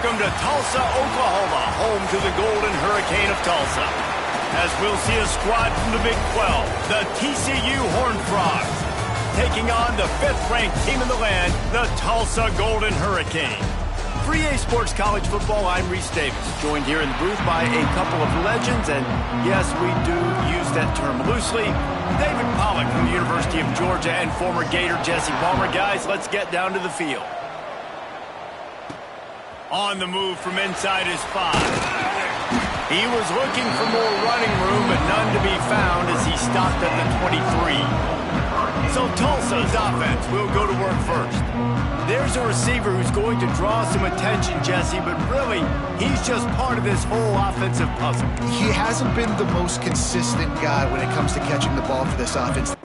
Welcome to Tulsa, Oklahoma, home to the Golden Hurricane of Tulsa. As we'll see a squad from the Big 12, the TCU Horned Frogs, taking on the 5th-ranked team in the land, the Tulsa Golden Hurricane. For EA Sports College Football, I'm Reese Davis, joined here in the booth by a couple of legends, and yes, we do use that term loosely. David Pollack from the University of Georgia and former Gator Jesse Palmer. Guys, let's get down to the field. On the move from inside his 5. He was looking for more running room, but none to be found as he stopped at the 23. So Tulsa's offense will go to work first. There's a receiver who's going to draw some attention, Jesse, but really, he's just part of this whole offensive puzzle. He hasn't been the most consistent guy when it comes to catching the ball for this offense.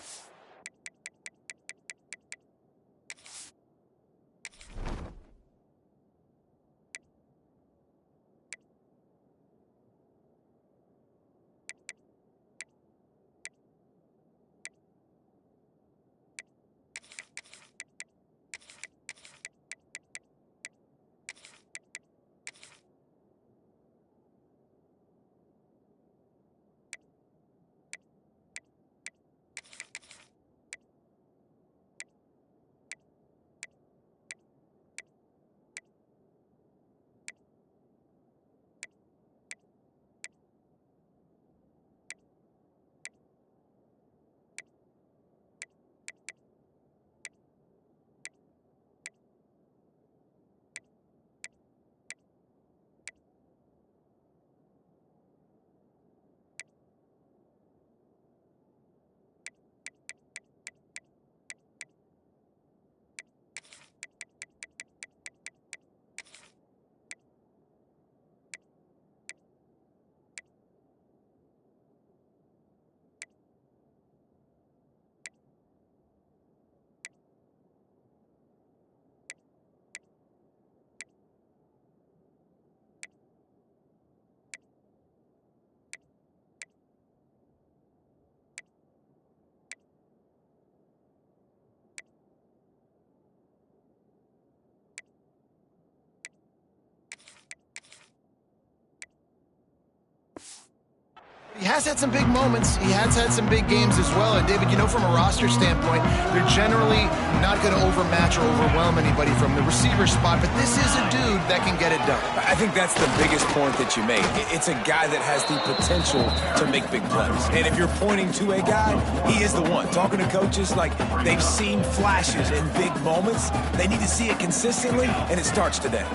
He has had some big moments. He has had some big games as well. And, David, you know, from a roster standpoint, they're generally not going to overmatch or overwhelm anybody from the receiver spot. But this is a dude that can get it done. I think that's the biggest point that you made. It's a guy that has the potential to make big plays. And if you're pointing to a guy, he is the one. Talking to coaches, like, they've seen flashes in big moments. They need to see it consistently, and it starts today.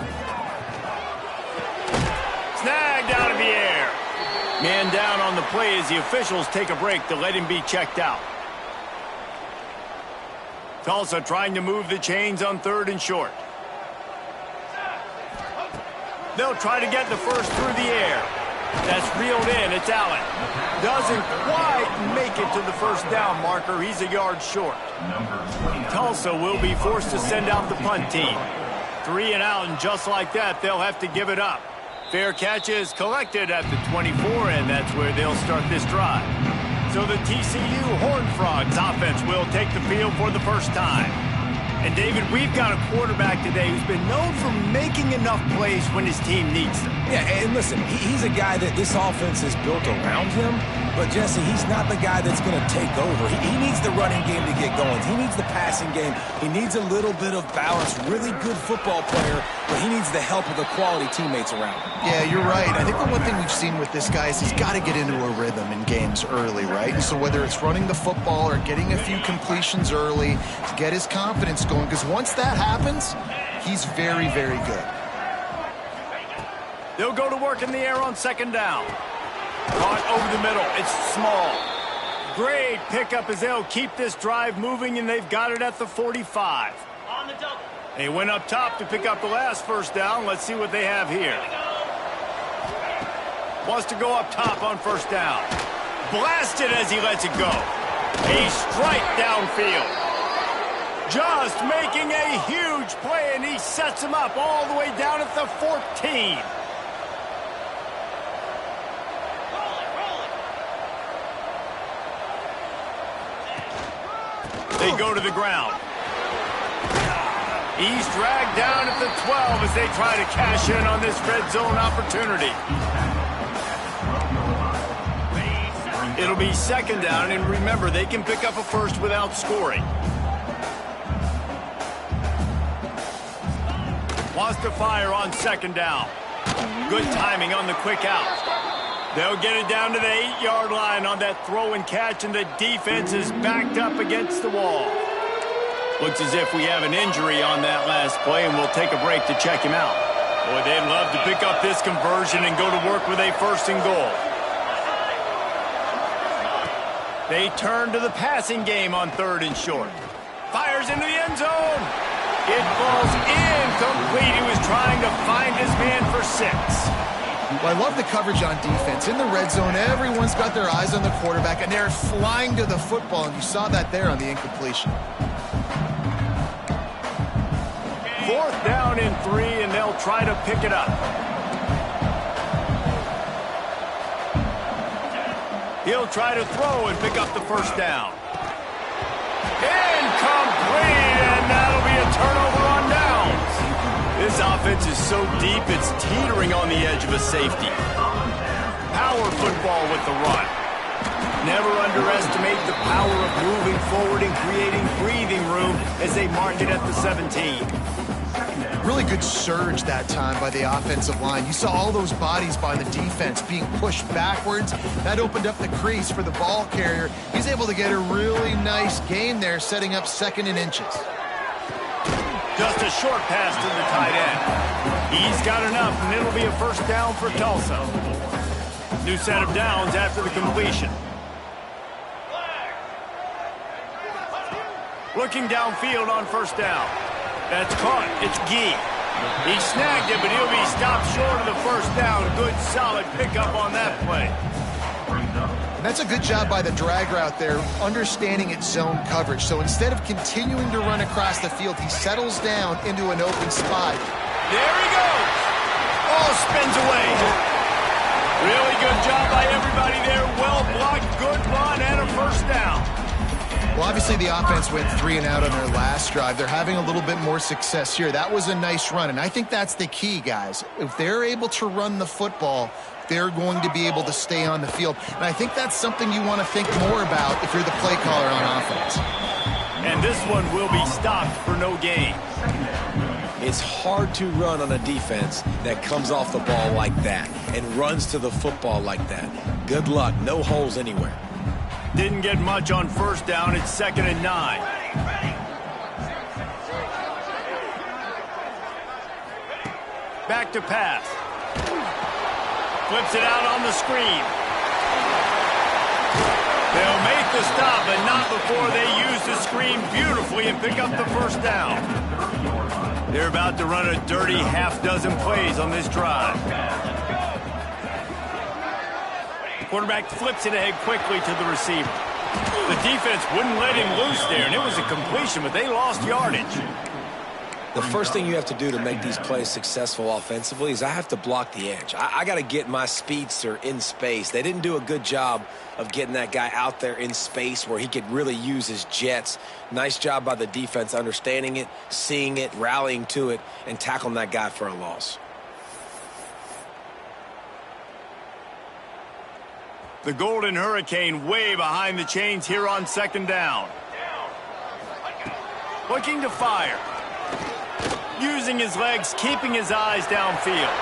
Snagged out of the air. Man down on the play as the officials take a break to let him be checked out. Tulsa trying to move the chains on 3rd and short. They'll try to get the first through the air. That's reeled in. It's Allen. Doesn't quite make it to the first down marker. He's a yard short. Tulsa will be forced to send out the punt team. 3 and out, and just like that, they'll have to give it up. Fair catch is collected at the 24, and that's where they'll start this drive. So the TCU Horned Frogs offense will take the field for the first time. And, David, we've got a quarterback today who's been known for making enough plays when his team needs them. Yeah, and listen, he's a guy that this offense is built around him. But, Jesse, he's not the guy that's going to take over. He needs the running game to get going. He needs the passing game. He needs a little bit of balance. Really good football player, but he needs the help of the quality teammates around him. Yeah, you're right. I think the one thing we've seen with this guy is he's got to get into a rhythm in games early, right? And so whether it's running the football or getting a few completions early to get his confidence going, because once that happens, he's very, very good. They'll go to work in the air on 2nd down. Caught over the middle. It's Small. Great pickup as they'll keep this drive moving, and they've got it at the 45. On the double. They went up top to pick up the last first down. Let's see what they have here. Wants to go up top on 1st down. Blasted as he lets it go. A strike downfield. Just making a huge play, and he sets him up all the way down at the 14. They go to the ground. He's dragged down at the 12 as they try to cash in on this red zone opportunity. It'll be second down, and remember, they can pick up a first without scoring. Wants to fire on second down. Good timing on the quick out. They'll get it down to the 8-yard line on that throw and catch, and the defense is backed up against the wall. Looks as if we have an injury on that last play, and we'll take a break to check him out. Boy, they'd love to pick up this conversion and go to work with a first and goal. They turn to the passing game on 3rd and short. Fires into the end zone. It falls incomplete. He was trying to find his man for 6. Well, I love the coverage on defense. In the red zone, everyone's got their eyes on the quarterback, and they're flying to the football, and you saw that there on the incompletion. 4th down and 3, and they'll try to pick it up. He'll try to throw and pick up the first down. Incomplete, and that'll be a turnover on downs. This offense is so deep, it's teetering on the edge of a safety. Power football with the run. Never underestimate the power of moving forward and creating breathing room as they mark it at the 17. Really good surge that time by the offensive line. You saw all those bodies by the defense being pushed backwards. That opened up the crease for the ball carrier. He's able to get a really nice gain there, setting up 2nd and inches. Just a short pass to the tight end. He's got enough, and it'll be a first down for Tulsa. New set of downs after the completion. Looking downfield on first down. That's caught. It's Gee. He snagged it, but he'll be stopped short of the first down. Good, solid pickup on that play. And that's a good job by the drag route there, understanding its zone coverage. So instead of continuing to run across the field, he settles down into an open spot. There he goes. Oh, spins away. Really good job by everybody there. Well blocked, good run, and a first down. Well, obviously the offense went 3 and out on their last drive. They're having a little bit more success here. That was a nice run, and I think that's the key, guys. If they're able to run the football, they're going to be able to stay on the field. And I think that's something you want to think more about if you're the play caller on offense. And this one will be stopped for no gain. It's hard to run on a defense that comes off the ball like that and runs to the football like that. Good luck. No holes anywhere. Didn't get much on first down. It's 2nd and 9. Back to pass. Flips it out on the screen. They'll make the stop, but not before they use the screen beautifully and pick up the first down. They're about to run a dirty half-dozen plays on this drive. Quarterback flips it ahead quickly to the receiver. The defense wouldn't let him loose there, and it was a completion, but they lost yardage. The first thing you have to do to make these plays successful offensively is I have to block the edge. I got to get my speedster in space. They didn't do a good job of getting that guy out there in space where he could really use his jets. Nice job by the defense understanding it, seeing it, rallying to it, and tackling that guy for a loss. The Golden Hurricane way behind the chains here on 2nd down. Looking to fire. Using his legs, keeping his eyes downfield.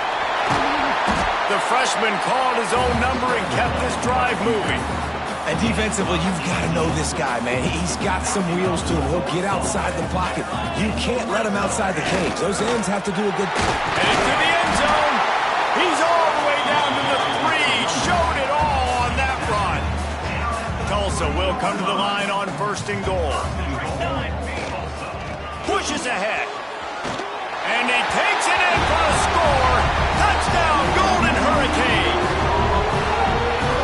The freshman called his own number and kept this drive moving. And defensively, you've got to know this guy, man. He's got some wheels to him. He'll get outside the pocket. You can't let him outside the cage. Those ends have to do a good thing. And into the end zone. He's all the way down to the 3. Showed it all on that run. Tulsa will come to the line on 1st and goal. Pushes ahead. And he takes it in for a score. Touchdown, Golden Hurricane.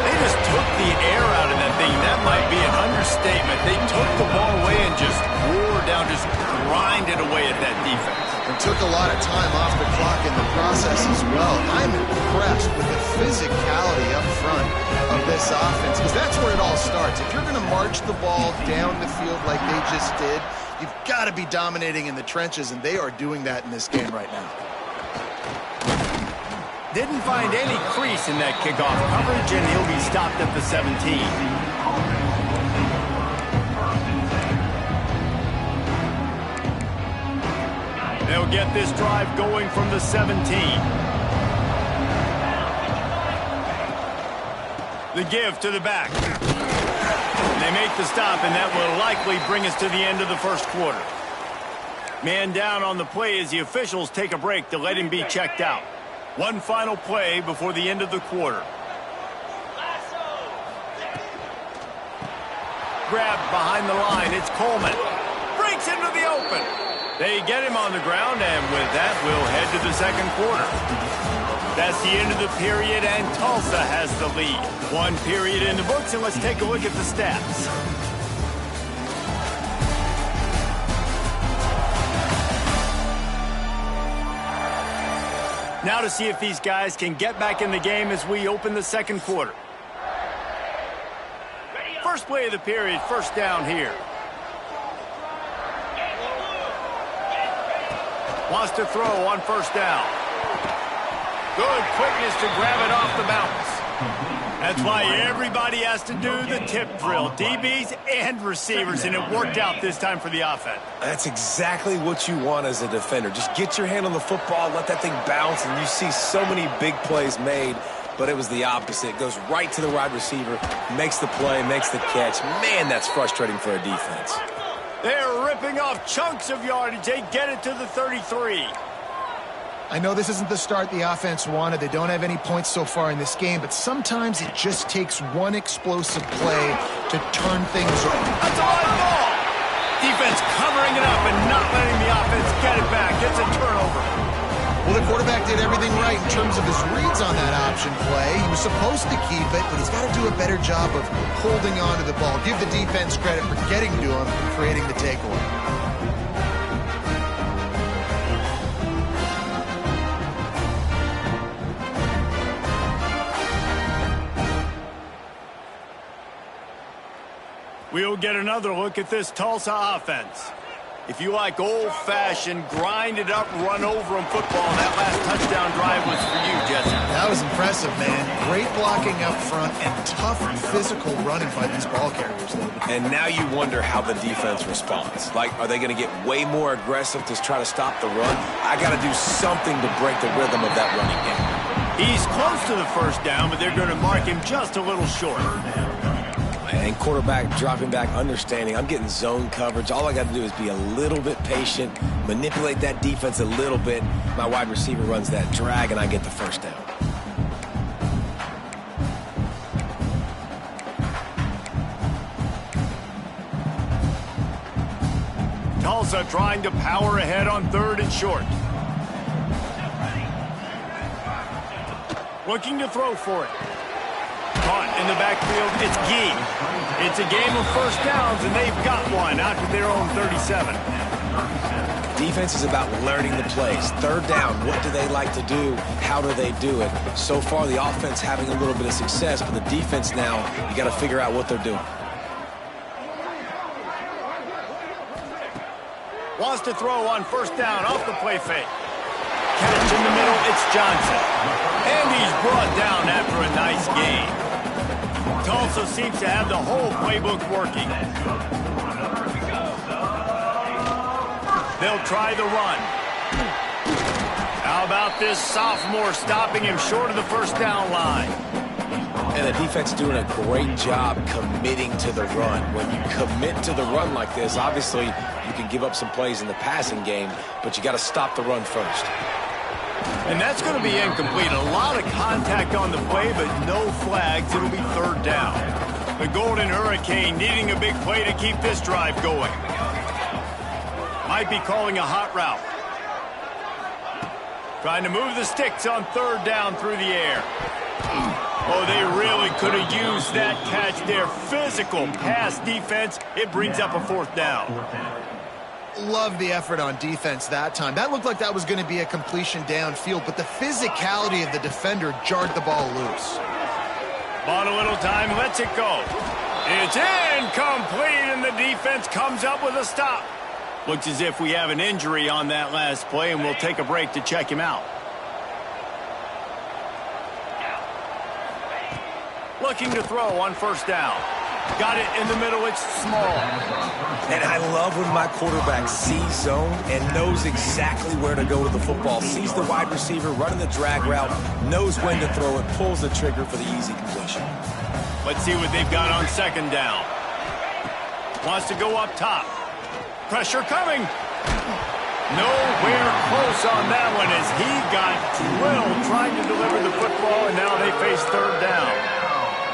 They just took the air out of that thing. That might be an understatement. They took the ball away and just wore down, just grinded away at that defense. And took a lot of time off the clock in the process as well. I'm impressed with the physicality up front of this offense, because that's where it all starts. If you're going to march the ball down the field like they just did, You've got to be dominating in the trenches, and they are doing that in this game right now. Didn't find any crease in that kickoff coverage, and he'll be stopped at the 17. They'll get this drive going from the 17. The give to the back. They make the stop, and that will likely bring us to the end of the first quarter. Man down on the play as the officials take a break to let him be checked out. One final play before the end of the quarter. Grabbed behind the line. It's Coleman. Breaks into the open. They get him on the ground, and with that, we'll head to the second quarter. That's the end of the period, and Tulsa has the lead. One period in the books, and let's take a look at the stats. Now to see if these guys can get back in the game as we open the second quarter. First play of the period, first down here. Wants to throw on first down. Good quickness to grab it off the bounce. That's why everybody has to do the tip drill. DBs and receivers, and it worked out this time for the offense. That's exactly what you want as a defender. Just get your hand on the football, let that thing bounce, and you see so many big plays made, but it was the opposite. It goes right to the wide receiver, makes the play, makes the catch. Man, that's frustrating for a defense. They're ripping off chunks of yardage. They get it to the 33. I know this isn't the start the offense wanted. They don't have any points so far in this game, but sometimes it just takes one explosive play to turn things around. That's a live ball. Defense covering it up and not letting the offense get it back. It's a turnover. Well, the quarterback did everything right in terms of his reads on that option play. He was supposed to keep it, but he's got to do a better job of holding on to the ball. Give the defense credit for getting to him and creating the takeaway. We'll get another look at this Tulsa offense. If you like old-fashioned, grind-it-up, run-over-'em football, that last touchdown drive was for you, Jesse. That was impressive, man. Great blocking up front and tough physical running by these ball carriers, David. And now you wonder how the defense responds. Like, are they going to get way more aggressive to try to stop the run? I got to do something to break the rhythm of that running game. He's close to the first down, but they're going to mark him just a little short. And quarterback dropping back, understanding I'm getting zone coverage. All I got to do is be a little bit patient, manipulate that defense a little bit. My wide receiver runs that drag, and I get the first down. Tulsa trying to power ahead on third and short. Looking to throw for it. Caught in the backfield, it's Gee. It's a game of first downs, and they've got one out to their own 37. Defense is about learning the plays. Third down, what do they like to do? How do they do it? So far, the offense having a little bit of success, but the defense now, you got to figure out what they're doing. Wants to throw on first down off the play fake. Catch in the middle, it's Johnson. And he's brought down after a nice game. Tulsa seems to have the whole playbook working. They'll try the run. How about this sophomore stopping him short of the first down line? And the defense doing a great job committing to the run. When you commit to the run like this, obviously you can give up some plays in the passing game, but you got to stop the run first. And that's going to be incomplete. A lot of contact on the play, but no flags. It'll be third down. The Golden Hurricane needing a big play to keep this drive going. Might be calling a hot route. Trying to move the sticks on third down through the air. Oh, they really could have used that catch there. Physical pass defense. It brings up a fourth down. Love the effort on defense that time. That looked like that was going to be a completion downfield, but the physicality of the defender jarred the ball loose. Bought a little time, lets it go. It's incomplete, and the defense comes up with a stop. Looks as if we have an injury on that last play, and we'll take a break to check him out. Looking to throw on first down. Got it in the middle. It's small. And I love when my quarterback sees zone and knows exactly where to go with the football. Sees the wide receiver running the drag route, knows when to throw it, pulls the trigger for the easy completion. Let's see what they've got on second down. Wants to go up top. Pressure coming. Nowhere close on that one as he got drilled trying to deliver the football, and now they face third down.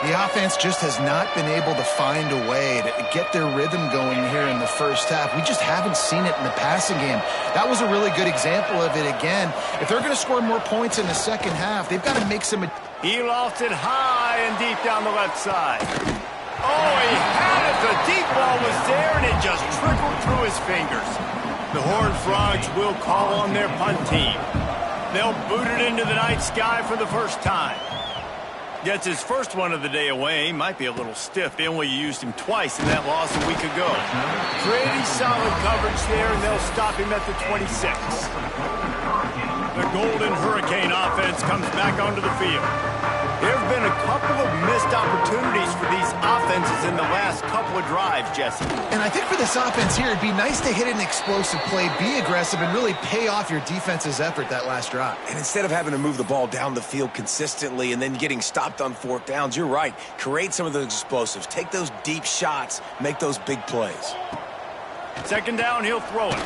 The offense just has not been able to find a way to get their rhythm going here in the first half. We just haven't seen it in the passing game. That was a really good example of it again. If they're going to score more points in the second half, they've got to make some... He lost it high and deep down the left side. Oh, he had it. The deep ball was there, and it just trickled through his fingers. The Horned Frogs will call on their punt team. They'll boot it into the night sky for the first time. Gets his first one of the day away. Might be a little stiff. They only used him twice in that loss a week ago. Pretty solid coverage there, and they'll stop him at the 26. The Golden Hurricane offense comes back onto the field. There have been a couple of missed opportunities for these offenses in the last couple of drives, Jesse. And I think for this offense here, it'd be nice to hit an explosive play, be aggressive, and really pay off your defense's effort that last drive. And instead of having to move the ball down the field consistently and then getting stopped on fourth downs, you're right. Create some of those explosives. Take those deep shots. Make those big plays. Second down, he'll throw it.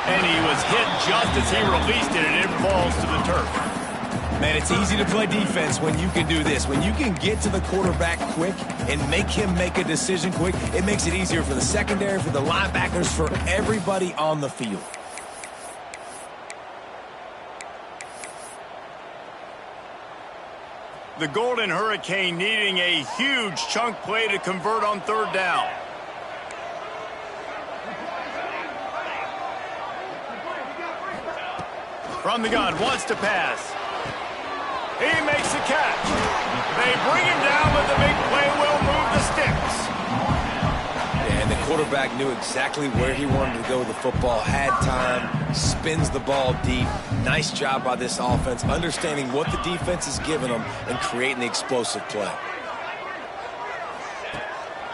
And he was hit just as he released it, and it falls to the turf. Man, it's easy to play defense when you can do this. When you can get to the quarterback quick and make him make a decision quick, it makes it easier for the secondary, for the linebackers, for everybody on the field. The Golden Hurricane needing a huge chunk play to convert on third down. From the gun, wants to pass. He makes the catch. They bring him down, but the big play will move the sticks. And the quarterback knew exactly where he wanted to go with the football, had time, spins the ball deep. Nice job by this offense, understanding what the defense is giving them and creating the explosive play.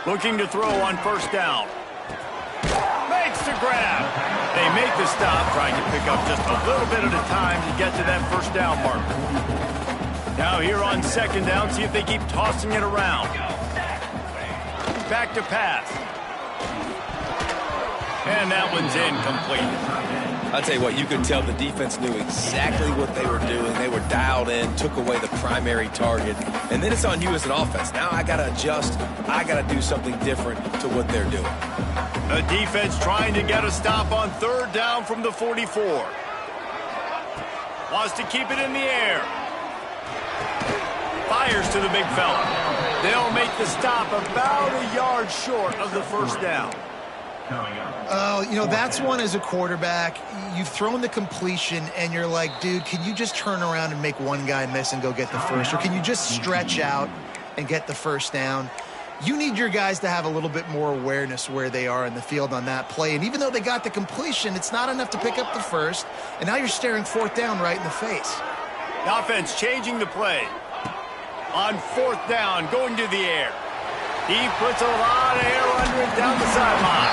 Looking to throw on first down. Makes the grab. They make the stop, trying to pick up just a little bit at a time to get to that first down marker. Now here on second down, see if they keep tossing it around. Back to pass. And that one's incomplete. I'll tell you what, you could tell the defense knew exactly what they were doing. They were dialed in, took away the primary target. And then it's on you as an offense. Now I got to adjust. I got to do something different to what they're doing. The defense trying to get a stop on third down from the 44. Wants to keep it in the air. Fires to the big fella. They'll make the stop about a yard short of the first down. Oh, you know, that's one as a quarterback. You've thrown the completion, and you're like, dude, can you just turn around and make one guy miss and go get the first? Or can you just stretch out and get the first down? You need your guys to have a little bit more awareness where they are in the field on that play. And even though they got the completion, it's not enough to pick up the first. And now you're staring fourth down right in the face. The offense changing the play. On fourth down, going to the air. He puts a lot of air under it down the sideline.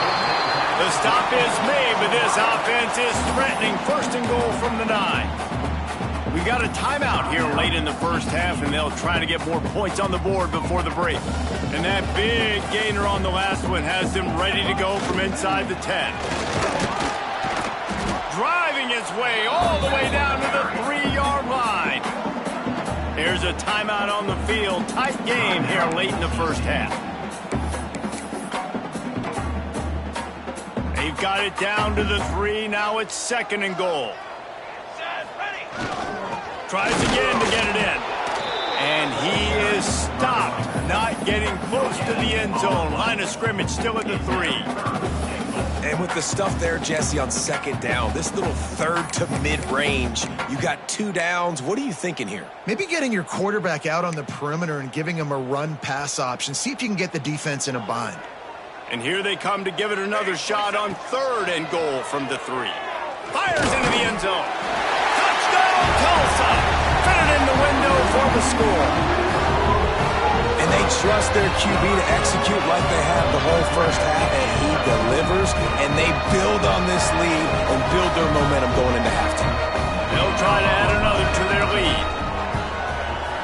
The stop is made, but this offense is threatening first and goal from the 9. We got a timeout here late in the first half, and they'll try to get more points on the board before the break. And that big gainer on the last one has them ready to go from inside the 10. Driving his way all the way down to the 3-yard line. There's a timeout on the field. Tight game here late in the first half. They've got it down to the 3. Now it's second and goal. Tries again to get it in. And he is stopped. Not getting close to the end zone. Line of scrimmage still at the 3. And with the stuff there, Jesse, on second down, this little third to mid-range, you got 2 downs. What are you thinking here? Maybe getting your quarterback out on the perimeter and giving him a run-pass option. See if you can get the defense in a bind. And here they come to give it another shot on 3rd and goal from the 3. Fires into the end zone. Touchdown, Tulsa! Fitted in the window for the score. And they trust their QB to execute like they have the whole first half, and he delivers, and they build on this lead and build their momentum going into halftime. They'll try to add another to their lead.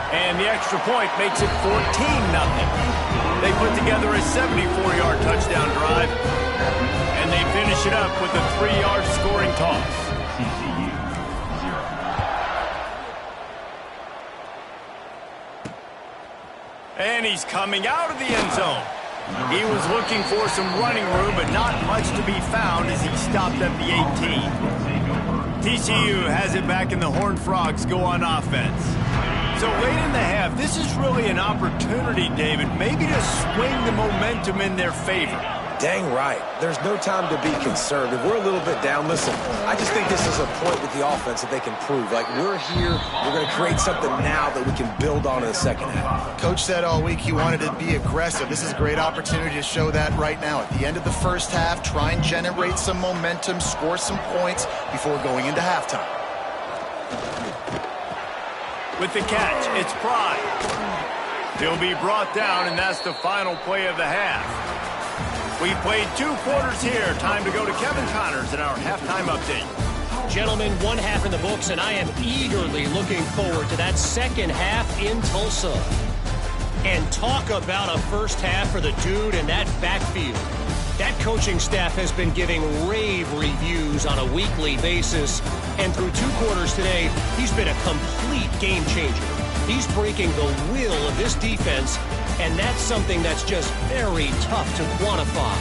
And the extra point makes it 14-0. They put together a 74-yard touchdown drive, and they finish it up with a 3-yard scoring toss. And he's coming out of the end zone. He was looking for some running room, but not much to be found as he stopped at the 18. TCU has it back, and the Horned Frogs go on offense. So late in the half, this is really an opportunity, David, maybe to swing the momentum in their favor. Dang right. There's no time to be conservative. We're a little bit down. Listen, I just think this is a point with the offense that they can prove. Like, we're here, we're going to create something now that we can build on in the second half. Coach said all week he wanted to be aggressive. This is a great opportunity to show that right now. At the end of the first half, try and generate some momentum, score some points before going into halftime. With the catch, it's Pride. He'll be brought down, and that's the final play of the half. We played 2 quarters here. Time to go to Kevin Connors in our halftime update. Gentlemen, 1 half in the books, and I am eagerly looking forward to that second half in Tulsa. And talk about a first half for the dude in that backfield. That coaching staff has been giving rave reviews on a weekly basis, and through 2 quarters today, he's been a complete game changer. He's breaking the will of this defense, and that's something that's just very tough to quantify.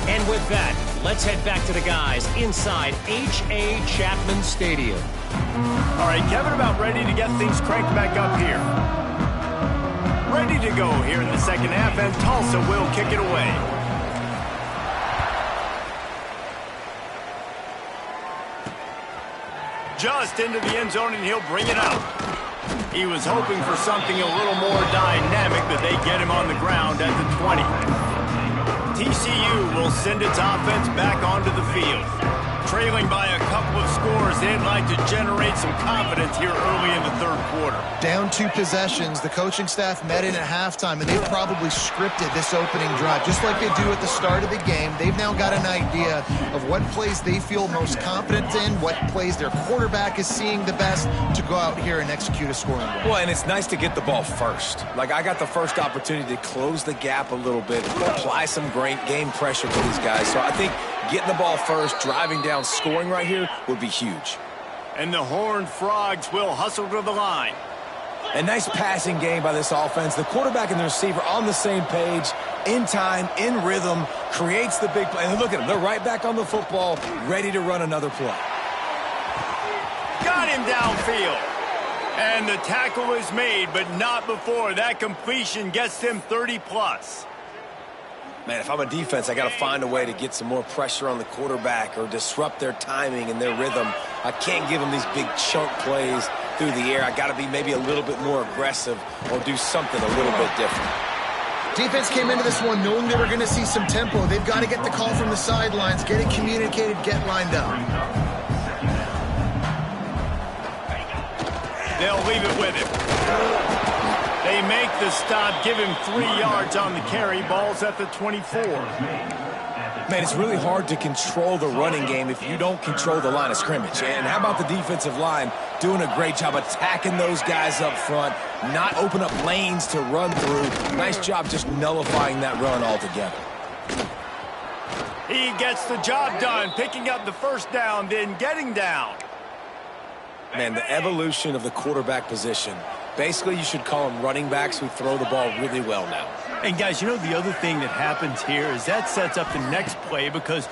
And with that, let's head back to the guys inside H.A. Chapman Stadium. All right, Kevin, about ready to get things cranked back up here. Ready to go here in the second half, and Tulsa will kick it away. Just into the end zone, and he'll bring it out. He was hoping for something a little more dynamic, but they get him on the ground at the 20. TCU will send its offense back onto the field. Trailing by a couple of scores, they'd like to generate some confidence here early in the 3rd quarter. Down 2 possessions, the coaching staff met in at halftime, and they've probably scripted this opening drive. Just like they do at the start of the game, they've now got an idea of what plays they feel most confident in, what plays their quarterback is seeing the best to go out here and execute a scoring drive. Well, and it's nice to get the ball first. Like, I got the first opportunity to close the gap a little bit, apply some great game pressure to these guys. So I think getting the ball first, driving down, scoring right here would be huge. And the Horned Frogs will hustle to the line. A nice passing game by this offense. The quarterback and the receiver on the same page, in time, in rhythm, creates the big play. And look at them. They're right back on the football, ready to run another play. Got him downfield. And the tackle is made, but not before that completion gets them 30-plus. Man, if I'm a defense, I got to find a way to get some more pressure on the quarterback or disrupt their timing and their rhythm. I can't give them these big chunk plays through the air. I got to be maybe a little bit more aggressive or do something a little bit different. Defense came into this one knowing they were going to see some tempo. They've got to get the call from the sidelines, get it communicated, get lined up. They'll leave it with him. They make the stop, give him 3 yards on the carry. Ball's at the 24. Man, it's really hard to control the running game if you don't control the line of scrimmage. And how about the defensive line doing a great job attacking those guys up front, not open up lanes to run through. Nice job just nullifying that run altogether. He gets the job done, picking up the first down, then getting down. Man, the evolution of the quarterback position. Basically, you should call them running backs who throw the ball really well now. And, guys, you know, the other thing that happens here is that sets up the next play because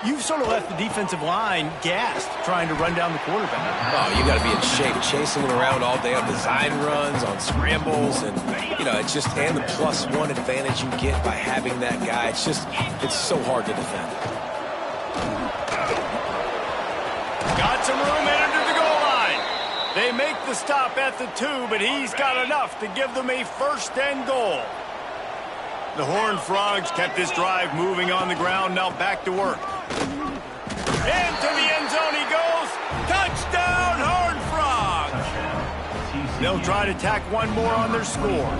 you've sort of left the defensive line gassed trying to run down the quarterback. Oh, you got to be in shape, chasing him around all day on design runs, on scrambles, and, you know, it's just, and the +1 advantage you get by having that guy. It's just, it's so hard to defend. Got some room in under the goal line. They make the stop at the 2, but he's got enough to give them a 1st and goal. The Horned Frogs kept this drive moving on the ground. Now back to work. Into the end zone he goes. Touchdown, Horned Frogs. They'll try to tack one more on their score.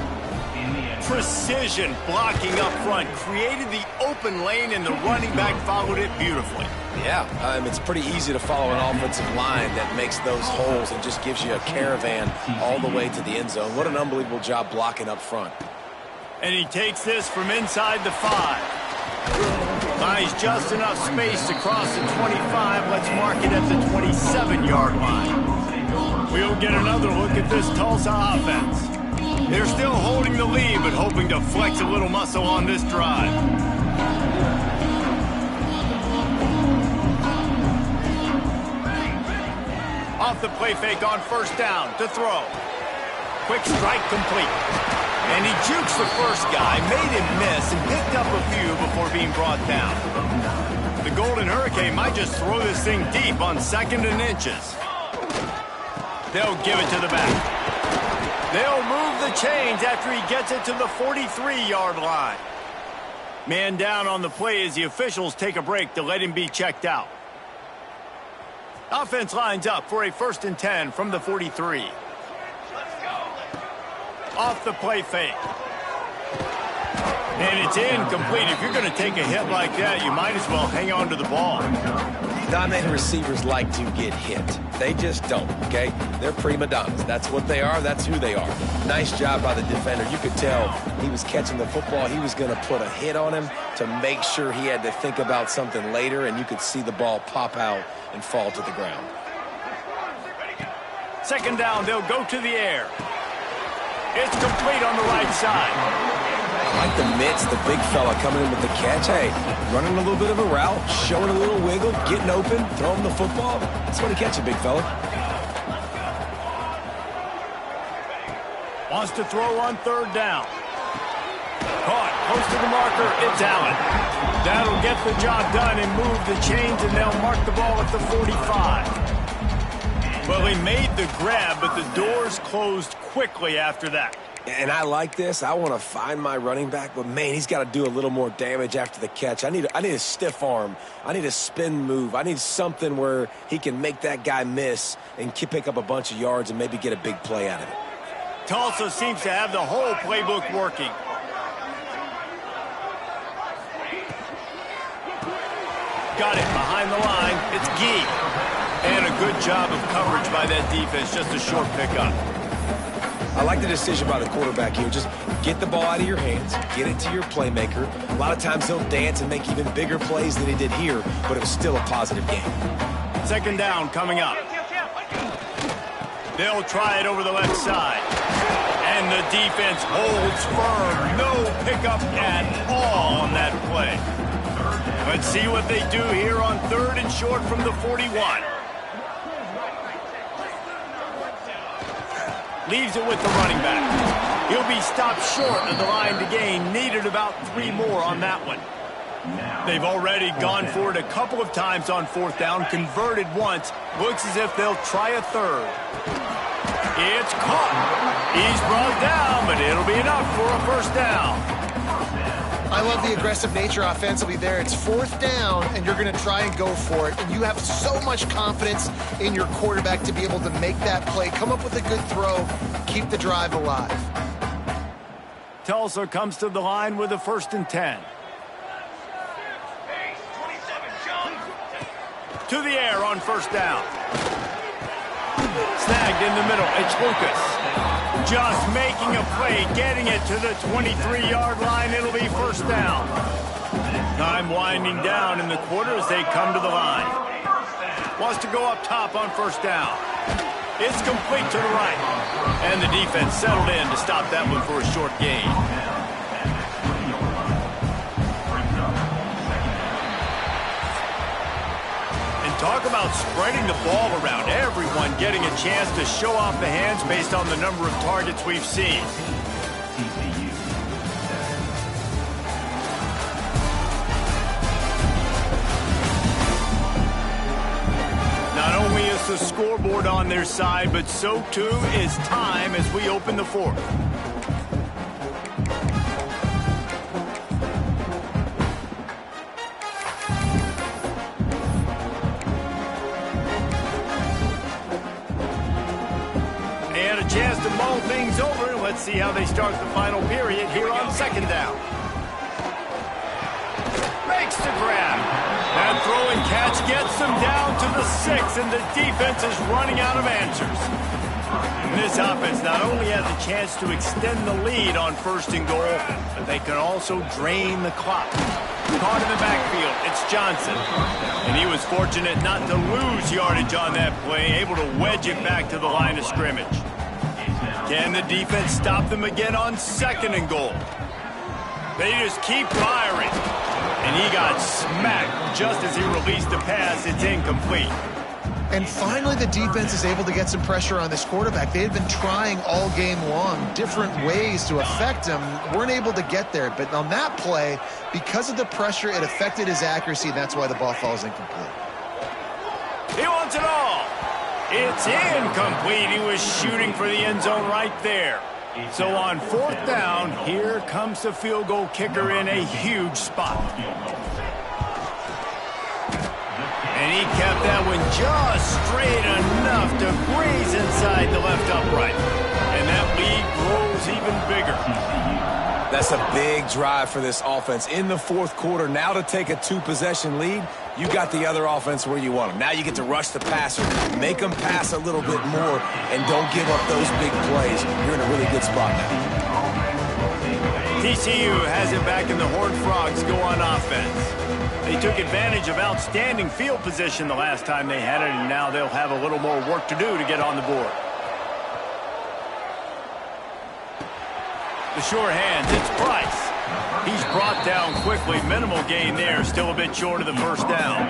Precision blocking up front created the open lane, and the running back followed it beautifully. Yeah, it's pretty easy to follow an offensive line that makes those holes and just gives you a caravan all the way to the end zone. What an unbelievable job blocking up front. And he takes this from inside the 5. Buys just enough space to cross the 25. Let's mark it at the 27-yard line. We'll get another look at this Tulsa offense. They're still holding the lead, but hoping to flex a little muscle on this drive. Off the play fake on first down to throw. Quick strike complete. And he jukes the first guy, made him miss, and picked up a few before being brought down. The Golden Hurricane might just throw this thing deep on 2nd and inches. They'll give it to the back. They'll move the chains after he gets it to the 43-yard line. Man down on the play as the officials take a break to let him be checked out. Offense lines up for a 1st and 10 from the 43. Off the play fake. And it's incomplete. If you're going to take a hit like that, you might as well hang on to the ball. Dominating receivers like to get hit. They just don't, okay? They're prima donnas. That's what they are. That's who they are. Nice job by the defender. You could tell he was catching the football. He was going to put a hit on him to make sure he had to think about something later, and you could see the ball pop out and fall to the ground. 2nd down, they'll go to the air. It's complete on the right side. I like the mitts, the big fella coming in with the catch. Hey, running a little bit of a route, showing a little wiggle, getting open, throwing the football. That's what he catch it, big fella. Wants to throw on 3rd down. Caught, close to the marker, it's Allen. That'll get the job done and move the chains, and they'll mark the ball at the 45. Well, he made the grab, but the doors closed quickly after that. And I like this. I want to find my running back, but, man, he's got to do a little more damage after the catch. I need a stiff arm. I need a spin move. I need something where he can make that guy miss and pick up a bunch of yards and maybe get a big play out of it. Tulsa seems to have the whole playbook working. Got it behind the line. It's Gee. And a good job of coverage by that defense. Just a short pickup. I like the decision by the quarterback here. Just get the ball out of your hands, get it to your playmaker. A lot of times he'll dance and make even bigger plays than he did here, but it was still a positive game. 2nd down coming up. They'll try it over the left side. And the defense holds firm. No pickup at all on that play. Let's see what they do here on 3rd and short from the 41. Leaves it with the running back. He'll be stopped short of the line to gain. Needed about 3 more on that one. They've already gone for it a couple of times on 4th down, converted once. Looks as if they'll try a 3rd. It's caught. He's brought down, but it'll be enough for a 1st down. I love the aggressive nature offensively there. It's 4th down, and you're going to try and go for it. And you have so much confidence in your quarterback to be able to make that play, come up with a good throw, keep the drive alive. Tulsa comes to the line with a 1st and 10. To the air on 1st down. Snagged in the middle. It's Lucas. Just making a play, getting it to the 23-yard line. It'll be 1st down. Time winding down in the quarter as they come to the line. Wants to go up top on 1st down. It's complete to the right. And the defense settled in to stop that one for a short gain. Talk about spreading the ball around. Everyone getting a chance to show off the hands based on the number of targets we've seen. Not only is the scoreboard on their side, but so too is time as we open the 4th. is over, and let's see how they start the final period here on second down. Makes the grab. That throw and catch gets them down to the 6, and the defense is running out of answers. And this offense not only has a chance to extend the lead on first and goal, but they can also drain the clock. Caught in the backfield, it's Johnson. And he was fortunate not to lose yardage on that play, able to wedge it back to the line of scrimmage. Can the defense stop them again on second and goal? They just keep firing. And he got smacked just as he released the pass. It's incomplete. And finally, the defense is able to get some pressure on this quarterback. They had been trying all game long different ways to affect him. Weren't able to get there. But on that play, because of the pressure, it affected his accuracy. And that's why the ball falls incomplete. He wants it all. It's incomplete. He was shooting for the end zone right there. So on fourth down, here comes the field goal kicker in a huge spot. And he kept that one just straight enough to graze inside the left upright. And that lead grows even bigger. That's a big drive for this offense in the fourth quarter. Now to take a 2-possession lead, you got the other offense where you want them. Now you get to rush the passer, make them pass a little bit more, and don't give up those big plays. You're in a really good spot now. TCU has it back, and the Horned Frogs go on offense. They took advantage of outstanding field position the last time they had it, and now they'll have a little more work to do to get on the board. The sure hands, it's Price. He's brought down quickly. Minimal gain there, still a bit short of the first down.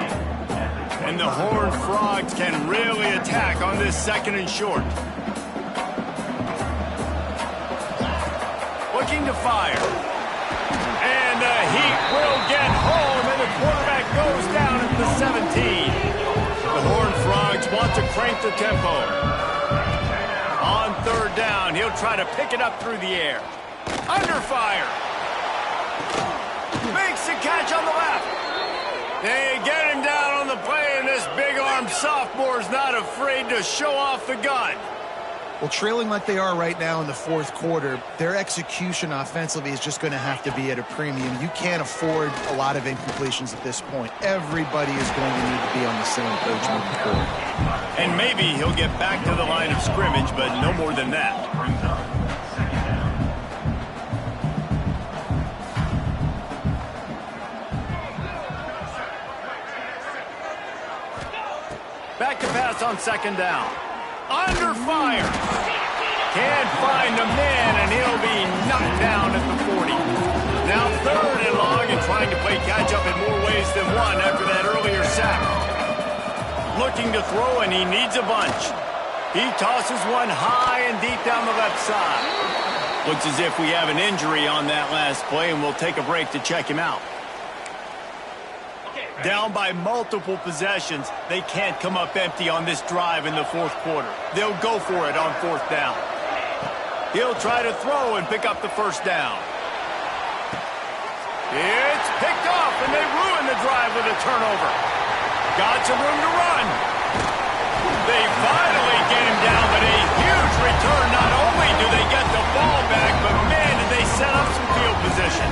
And the Horned Frogs can really attack on this second and short. Looking to fire. And the heat will get home, and the quarterback goes down at the 17. The Horned Frogs want to crank the tempo. On third down, he'll try to pick it up through the air. Under fire. Makes the catch on the left. They get him down on the play, and this big-armed sophomore's not afraid to show off the gun. Well, trailing like they are right now in the fourth quarter, their execution offensively is just going to have to be at a premium. You can't afford a lot of incompletions at this point. Everybody is going to need to be on the same page moving forward. And maybe he'll get back to the line of scrimmage, but no more than that. Back to pass on second down. Under fire. Can't find the man, and he'll be knocked down at the 40. Now third and long, and trying to play catch-up in more ways than one after that earlier sack. Looking to throw, and he needs a bunch. He tosses one high and deep down the left side. Looks as if we have an injury on that last play, and we'll take a break to check him out. Down by multiple possessions, they can't come up empty on this drive in the fourth quarter. They'll go for it on fourth down. He'll try to throw and pick up the first down. It's picked off, and they ruin the drive with a turnover. Got some room to run. They finally get him down, but a huge return. Not only do they get the ball back, but man, did they set up some field position.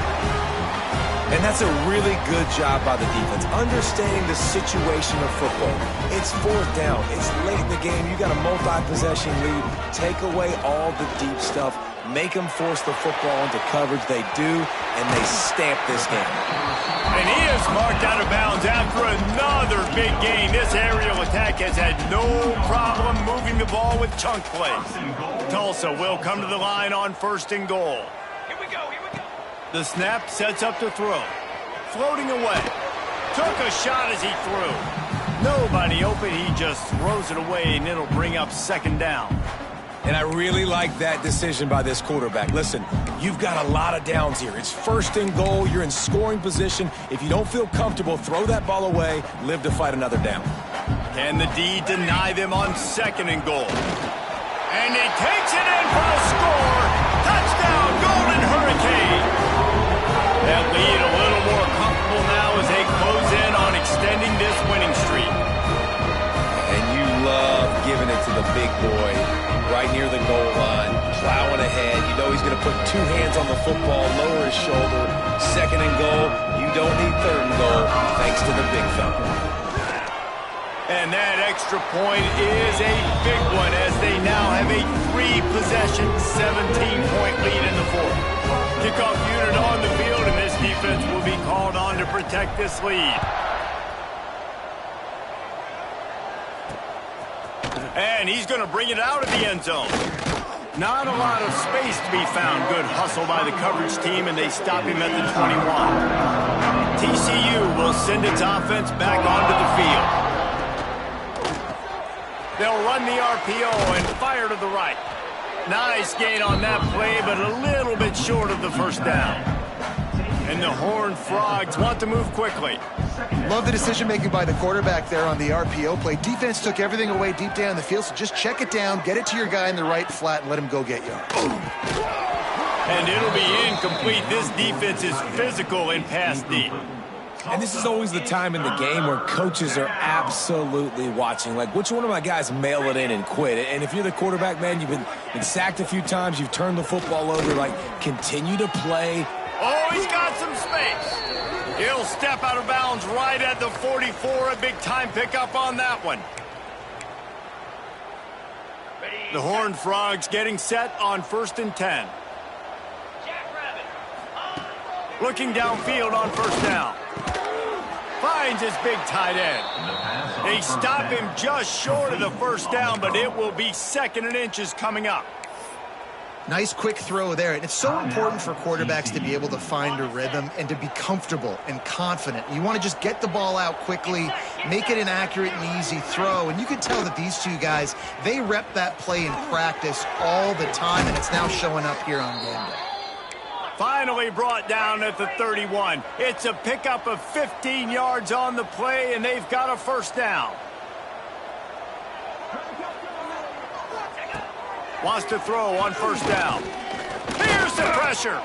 And that's a really good job by the defense, understanding the situation of football. It's fourth down. It's late in the game. You got a multi-possession lead. Take away all the deep stuff. Make them force the football into coverage. They do, and they stamp this game. And he is marked out of bounds after another big gain. This aerial attack has had no problem moving the ball with chunk plays. Tulsa will come to the line on first and goal. Here we go. The snap sets up to throw. Floating away. Took a shot as he threw. Nobody open. He just throws it away, and it'll bring up second down. And I really like that decision by this quarterback. Listen, you've got a lot of downs here. It's first and goal. You're in scoring position. If you don't feel comfortable, throw that ball away. Live to fight another down. Can the D deny them on second and goal? And he takes it in for a score. Touchdown, Golden Hurricane. That lead a little more comfortable now as they close in on extending this winning streak. And you love giving it to the big boy right near the goal line, plowing ahead. put two hands on the football, lower his shoulder. Second and goal. You don't need third and goal, thanks to the big fella. And that extra point is a big one as they now have a 3-possession, 17-point lead in the fourth. Kickoff unit on the field, and this defense will be called on to protect this lead. And he's going to bring it out of the end zone. Not a lot of space to be found. Good hustle by the coverage team, and they stop him at the 21. TCU will send its offense back onto the field. They'll run the RPO and fire to the right. Nice gain on that play, but a little bit short of the first down. And the Horned Frogs want to move quickly. Love the decision-making by the quarterback there on the RPO play. Defense took everything away deep down the field, so just check it down, get it to your guy in the right flat, and let him go get you. And it'll be incomplete. This defense is physical in pass deep. And this is always the time in the game where coaches are absolutely watching. Like, which one of my guys mail it in and quit? And if you're the quarterback, man, you've been sacked a few times, you've turned the football over, like, continue to play. Oh, he's got some space. He'll step out of bounds right at the 44. A big-time pickup on that one. The Horned Frogs getting set on 1st and 10. Looking downfield on first down. Finds his big tight end. They stop him just short of the first down, but it will be 2nd and inches coming up. Nice quick throw there. And it's so important for quarterbacks to be able to find a rhythm and to be comfortable and confident. You want to just get the ball out quickly, make it an accurate and easy throw. And you can tell that these two guys, they rep that play in practice all the time, and it's now showing up here on game day. Finally brought down at the 31. It's a pickup of 15 yards on the play, and they've got a first down. Wants to throw on first down. Here's the pressure.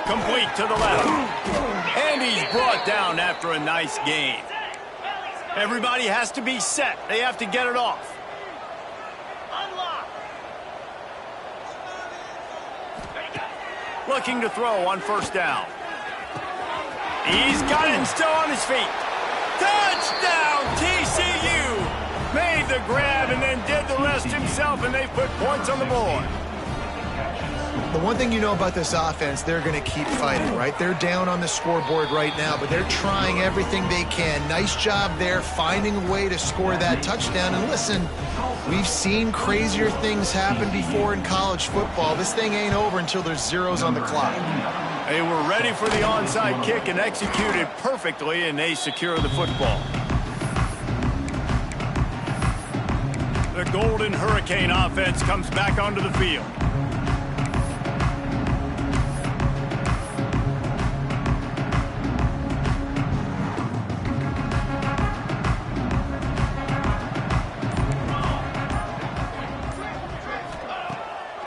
Complete to the left. And he's brought down after a nice gain. Everybody has to be set. They have to get it off. Looking to throw on first down. He's got it and still on his feet. Touchdown, TCU! Made the grab and then did the rest himself, and they put points on the board. The one thing you know about this offense, they're going to keep fighting, right? They're down on the scoreboard right now, but they're trying everything they can. Nice job there, finding a way to score that touchdown. And listen, we've seen crazier things happen before in college football. This thing ain't over until there's zeros on the clock. They were ready for the onside kick and executed perfectly, and they secure the football. The Golden Hurricane offense comes back onto the field.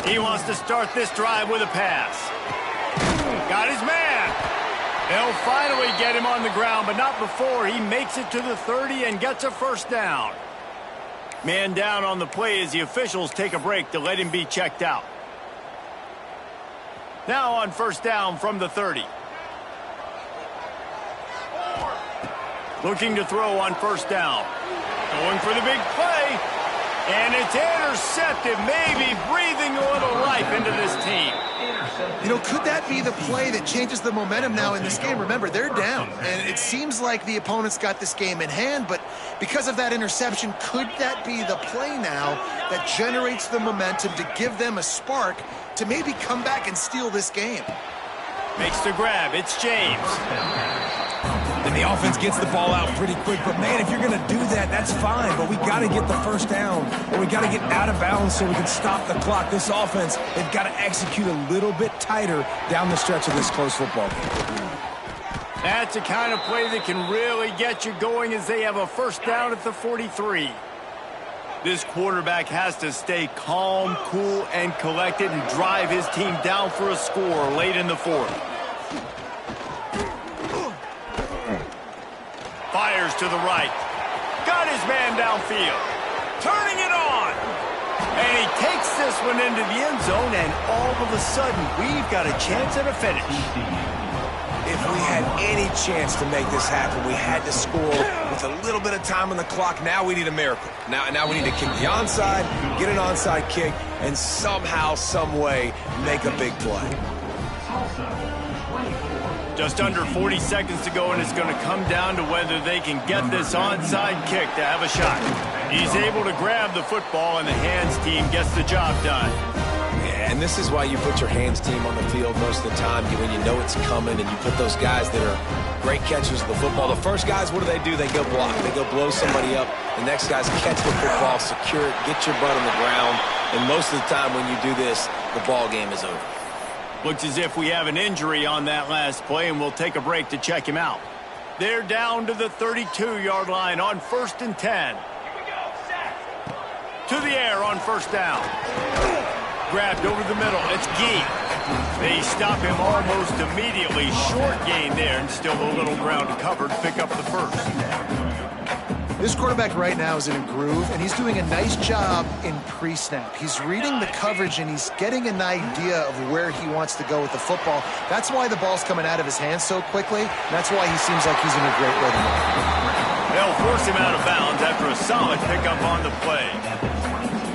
He wants to start this drive with a pass. Got his man. They'll finally get him on the ground, but not before he makes it to the 30 and gets a first down. Man down on the play as the officials take a break to let him be checked out. Now on first down from the 30. Looking to throw on first down. Going for the big play. And it's intercepted, maybe breathing a little life into this team. You know, could that be the play that changes the momentum now in this game? Remember, they're down, and it seems like the opponent's got this game in hand, but because of that interception, could that be the play now that generates the momentum to give them a spark to maybe come back and steal this game? Makes the grab. It's James. And the offense gets the ball out pretty quick. But, man, if you're going to do that, that's fine. But we got to get the first down, or we got to get out of bounds so we can stop the clock. This offense, they've got to execute a little bit tighter down the stretch of this close football game. That's the kind of play that can really get you going as they have a first down at the 43. This quarterback has to stay calm, cool, and collected and drive his team down for a score late in the fourth. Fires to the right. Got his man downfield. Turning it on. And he takes this one into the end zone, and all of a sudden, we've got a chance at a finish. If we had any chance to make this happen, we had to score with a little bit of time on the clock. Now we need a miracle. Now we need to kick the onside, get an onside kick, and somehow, some way, make a big play. Just under 40 seconds to go, and it's going to come down to whether they can get this onside kick to have a shot. He's able to grab the football, and the hands team gets the job done. Yeah, and this is why you put your hands team on the field most of the time, when you know it's coming, and you put those guys that are great catchers of the football. The first guys, what do? They go block. They go blow somebody up. The next guys catch the football, secure it, get your butt on the ground, and most of the time when you do this, the ball game is over. Looks as if we have an injury on that last play, and we'll take a break to check him out. They're down to the 32-yard line on 1st and 10. To the air on 1st down. Grabbed over the middle. It's Gee. They stop him almost immediately. Short gain there, and still a little ground covered. Pick up the first. This quarterback right now is in a groove, and he's doing a nice job in pre-snap. He's reading the coverage, and he's getting an idea of where he wants to go with the football. That's why the ball's coming out of his hands so quickly. And that's why he seems like he's in a great rhythm. They'll force him out of bounds after a solid pickup on the play.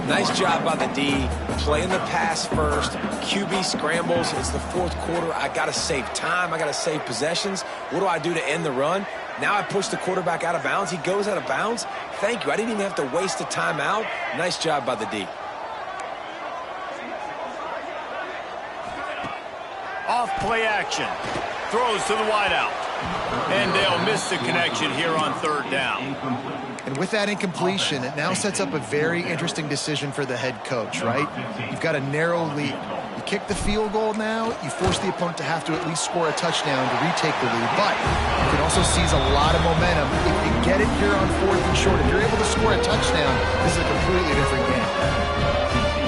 Nice job by the D, playing the pass first. QB scrambles. It's the 4th quarter. I got to save time. I got to save possessions. What do I do to end the run? Now I push the quarterback out of bounds. He goes out of bounds. Thank you. I didn't even have to waste a timeout. Nice job by the D. Off play action. Throws to the wideout. And they'll miss the connection here on 3rd down. And with that incompletion, it now sets up a very interesting decision for the head coach, right? You've got a narrow lead. You kick the field goal now, you force the opponent to have to at least score a touchdown to retake the lead. But you can also seize a lot of momentum if you get it here on 4th and short. If you're able to score a touchdown, this is a completely different game.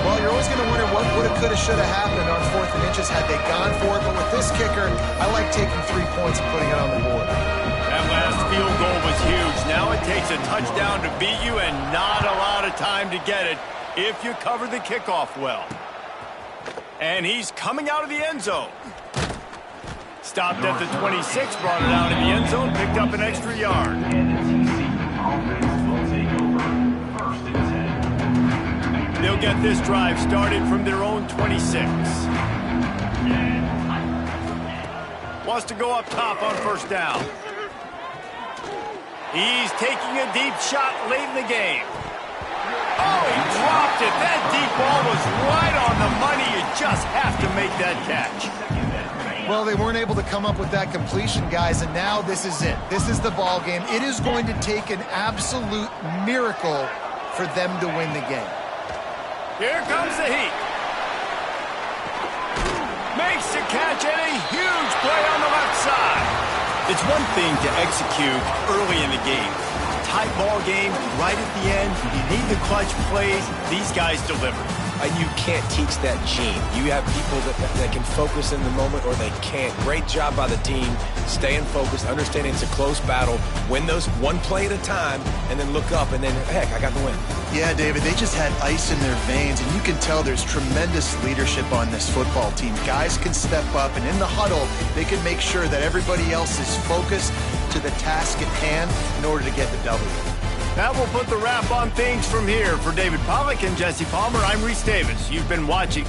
Well, you're always going to wonder what woulda, coulda, shoulda happened on 4th and inches had they gone for it. But with this kicker, I like taking 3 points and putting it on the board. That last field goal was huge. Now it takes a touchdown to beat you and not a lot of time to get it if you cover the kickoff well. And he's coming out of the end zone. Stopped at the 26, brought it out of the end zone, picked up an extra yard. They'll get this drive started from their own 26. Wants to go up top on 1st down. He's taking a deep shot late in the game. Oh, he dropped it. That deep ball was right on the money. You just have to make that catch. Well, they weren't able to come up with that completion, guys, and now this is it. This is the ball game. It is going to take an absolute miracle for them to win the game. Here comes the heat. Makes the catch and a huge play on the left side. It's one thing to execute early in the game. Tight ball game, right at the end. You need the clutch plays. These guys deliver. And you can't teach that gene. You have people that can focus in the moment or they can't. Great job by the team, staying focused, understanding it's a close battle, win those one play at a time, and then look up, and then, heck, I got the win. Yeah, David, they just had ice in their veins, and you can tell there's tremendous leadership on this football team. Guys can step up, and in the huddle, they can make sure that everybody else is focused to the task at hand in order to get the W. That will put the wrap on things from here. For David Pollack and Jesse Palmer, I'm Reese Davis. You've been watching